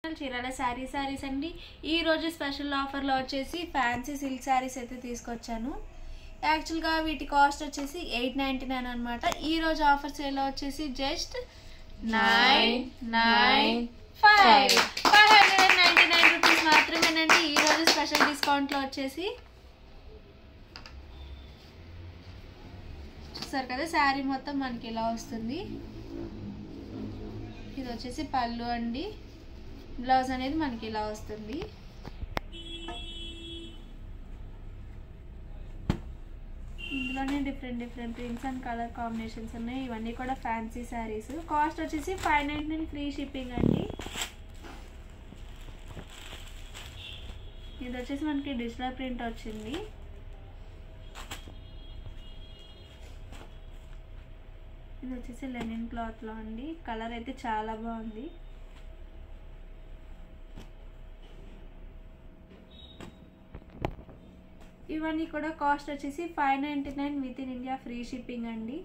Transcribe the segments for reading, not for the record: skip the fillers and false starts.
చీరాల శారీస్ అండి. ఈ రోజు స్పెషల్ ఆఫర్లో వచ్చేసి ఫ్యాన్సీ సిల్క్ శారీస్ అయితే తీసుకొచ్చాను. యాక్చువల్గా వీటి కాస్ట్ వచ్చేసి 899 అనమాట. ఈ రోజు ఆఫర్ సేల్ వచ్చేసి జస్ట్ 599 రూపీస్ మాత్రమేనండి. ఈ రోజు స్పెషల్ డిస్కౌంట్లో వచ్చేసి చూసారు కదా, శారీ మొత్తం మనకి ఇలా వస్తుంది. ఇది వచ్చేసి పళ్ళు అండి. బ్లౌజ్ అనేది మనకి ఇలా వస్తుంది. ఇందులోనే different prints and colour combinations ఉన్నాయి. ఇవన్నీ కూడా ఫ్యాన్సీ శారీస్. కాస్ట్ వచ్చేసి 599 ఫ్రీ షిప్పింగ్ అండి. ఇది వచ్చేసి మనకి డిజిటల్ ప్రింట్ వచ్చింది. ఇది వచ్చేసి లెనిన్ క్లాత్లో అండి. కలర్ అయితే చాలా బాగుంది. ఇవన్నీ కూడా కాస్ట్ వచ్చేసి 599 with in India free shipping అండి.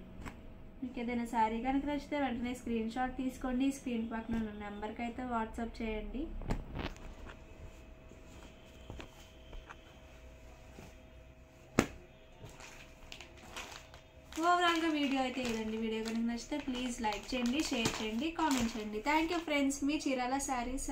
మీకు ఏదైనా శారీ కనుక నచ్చితే వెంటనే స్క్రీన్ షాట్ తీసుకోండి. స్క్రీన్ పక్కన ఉన్న నెంబర్కి అయితే వాట్సాప్ చేయండి. ఓవరాల్గా వీడియో అయితే ఇదండి. వీడియో కనుక నచ్చితే ప్లీజ్ లైక్ చేయండి, షేర్ చేయండి, కామెంట్ చేయండి. Thank you friends. Me Chirala saris.